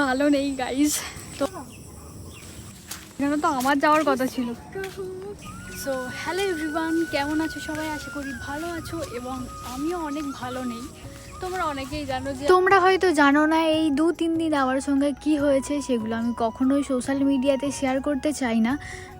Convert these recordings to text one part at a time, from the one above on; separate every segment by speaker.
Speaker 1: ভালো নেই গাইস। তো এখানে তো আমার যাওয়ার কথা ছিল। সো হ্যালো এভরিওয়ান, কেমন আছো সবাই? আশা করি ভালো আছো এবং আমিও অনেক ভালো নেই। তোমরা অনেকেই জানো যে তোমরা হয়তো জানো না এই 2-3 দিন আমার সঙ্গে কি হয়েছে, সেগুলো আমি কখনোই সোশ্যাল মিডিয়াতে শেয়ার করতে চাই না।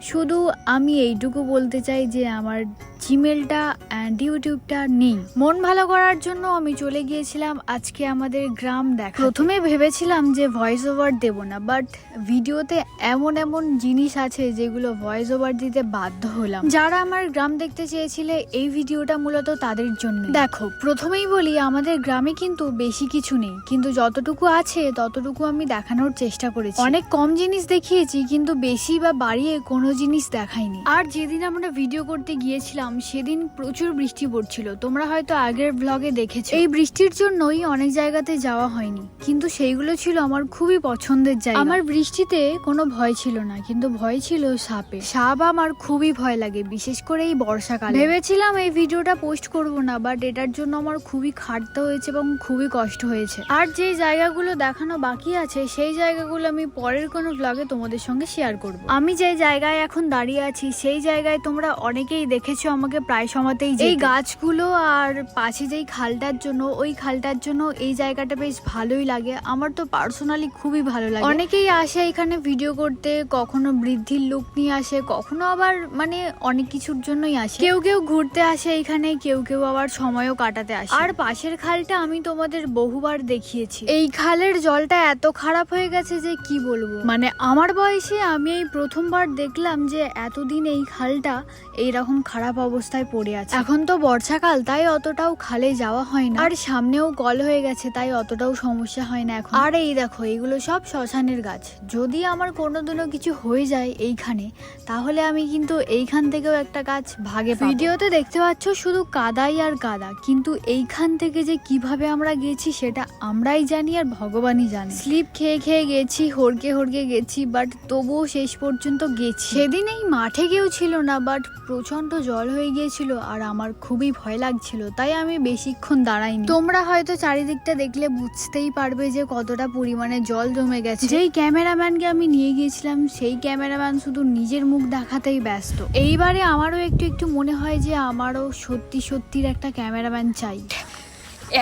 Speaker 1: শুধু আমি এইটুকু বলতে চাই যে আমার জিমেলটা অ্যান্ড ইউটিউবটা নেই। মন ভালো করার জন্য আমি চলে গিয়েছিলাম আজকে আমাদের গ্রাম দেখা। প্রথমে ভেবেছিলাম যে ভয়েস ওভার দেবো না, বাট ভিডিওতে এমন এমন জিনিস আছে যেগুলো ভয়েস ওভার দিতে বাধ্য হলাম। যারা আমার গ্রাম দেখতে চেয়েছিলে এই ভিডিওটা মূলত তাদের জন্য। দেখো, প্রথমেই বলি আমাদের গ্রামে কিন্তু বেশি কিছু নেই, কিন্তু যতটুকু আছে ততটুকু আমি দেখানোর চেষ্টা করেছি। অনেক কম জিনিস দেখিয়েছি, কিন্তু বেশি বা বাড়িয়ে কোনো জিনিস দেখাইনি। আর যেদিন আমরা ভিডিও করতে গিয়েছিলাম সেদিন প্রচুর বৃষ্টি পড়ছিল, তোমরা হয়তো আগের ব্লগে দেখেছো। এই বৃষ্টির জন্যই অনেক জায়গাতে যাওয়া হয়নি, কিন্তু সেইগুলো ছিল আমার খুবই পছন্দের জায়গা। আমার বৃষ্টিতে কোনো ভয় ছিল না, কিন্তু ভয় ছিল সাপে। সাপ আমার খুবই ভয় লাগে, বিশেষ করে এই বর্ষাকালে। ভেবেছিলাম এই ভিডিওটা পোস্ট করব না, বাট এটার জন্য আমার খুবই খাটতে হয়েছে এবং খুবই কষ্ট হয়েছে। আর যে জায়গাগুলো দেখানো বাকি আছে সেই জায়গাগুলো আমি পরের কোনো ব্লগে তোমাদের সঙ্গে শেয়ার করব। আমি যে জায়গায় এখন দাঁড়িয়ে আছি সেই জায়গায় তোমরা অনেকেই দেখেছো আমাকে প্রায় সময়তেই। এই গাছগুলো আর পাশে যেই খালটার জন্য, ওই খালটার জন্য এই জায়গাটা বেশ ভালোই লাগে। আমার তো পার্সোনালি খুবই ভালো লাগে। অনেকেই আসে এখানে ভিডিও করতে, কখনো বৃদ্ধির লুক নিয়ে আসে, কখনো আবার মানে অনেক কিছুর জন্যই আসে। কেউ কেউ ঘুরতে আসে এখানে, কেউ কেউ আবার সময়ও কাটাতে আসে। আর পাশের খালটা আমি তোমাদের বহুবার দেখিয়েছি। এই খালের জলটা এত খারাপ হয়ে গেছে যে কি বলবো। মানে আমার বয়সে আমি এই প্রথমবার দেখলাম যে এতদিন এই খালটা এইরকম খারাপ অবস্থায় পড়ে আছে। এখন তো বর্ষাকাল, তাই অতটাও খালে যাওয়া হয় না, আর সামনেও কল হয়ে গেছে, তাই অতটাও সমস্যা হয় না এখন। আর এই দেখো, এইগুলো সব শ্মশানের গাছ। যদি আমার কোনোদিনও কিছু হয়ে যায় এইখানে, তাহলে আমি কিন্তু এইখান থেকেও একটা গাছ ভাগে পাবো। ভিডিওতে দেখতে পাচ্ছ শুধু কাদাই আর কাদা, কিন্তু এইখান থেকে যে কিভাবে আমরা গেছি সেটা আমরাই জানি আর ভগবানই জানে। স্লিপ খেয়ে খেয়ে গেছি, হড়কে হড়কে গেছি, বাট তবুও শেষ পর্যন্ত গেছি। সেদিন এই মাঠে কেউ ছিল না, বাট প্রচন্ড জল হয়ে গিয়েছিল আর আমার খুবই ভয় লাগছিল, তাই আমি বেশিক্ষণ দাঁড়াইনি। তোমরা হয়তো চারিদিকটা দেখলে বুঝতেই পারবে যে কতটা পরিমাণে জল জমে গেছে। যেই ক্যামেরাম্যানকে আমি নিয়ে গিয়েছিলাম সেই ক্যামেরাম্যান শুধু নিজের মুখ দেখাতেই ব্যস্ত। এইবারে আমারও একটু একটু মনে হয় যে আমারও সত্যি সত্যির একটা ক্যামেরাম্যান চাই।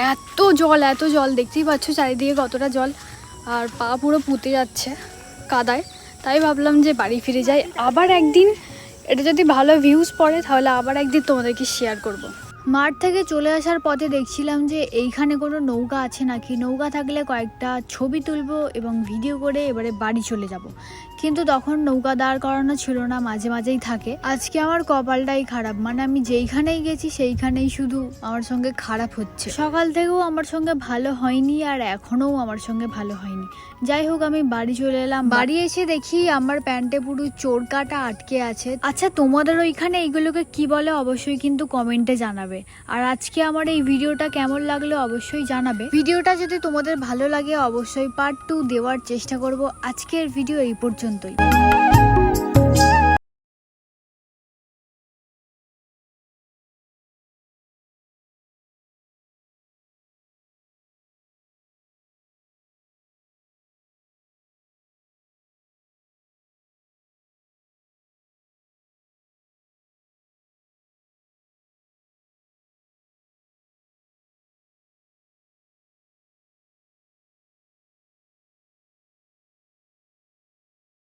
Speaker 1: এত জল দেখতেই পাচ্ছ চারিদিকে কতটা জল, আর পা পুরো পুঁতে যাচ্ছে কাদায়। তাই ভাবলাম যে বাড়ি ফিরে যাই, আবার একদিন এটা যদি ভালো ভিউজ পড়ে তাহলে আবার একদিন তোমাদেরকে শেয়ার করব। মাঠ থেকে চলে আসার পথে দেখছিলাম যে এইখানে কোনো নৌকা আছে নাকি। নৌকা থাকলে কয়েকটা ছবি তুলবো এবং ভিডিও করে এবারে বাড়ি চলে যাব, কিন্তু তখন নৌকা দাঁড় করানো ছিল না, মাঝে মাঝেই থাকে। আজকে আমার কপালটাই খারাপ, মানে আমি যেইখানেই গেছি সেইখানেই শুধু আমার সঙ্গে খারাপ হচ্ছে। সকাল থেকেও আমার সঙ্গে ভালো হয়নি আর এখনও আমার সঙ্গে ভালো হয়নি। যাই হোক, আমি বাড়ি চলে এলাম। বাড়ি এসে দেখি আমার প্যান্টে পুরো চোর কাটা আটকে আছে। আচ্ছা, তোমাদের ওইখানে এইগুলোকে কি বলে অবশ্যই কিন্তু কমেন্টে জানাবে। আর আজকে আমার এই ভিডিওটা কেমন লাগলো অবশ্যই জানাবে। ভিডিওটা যদি তোমাদের ভালো লাগে অবশ্যই পার্ট 2 দেওয়ার চেষ্টা করব। আজকের ভিডিও এই পর্যন্তই।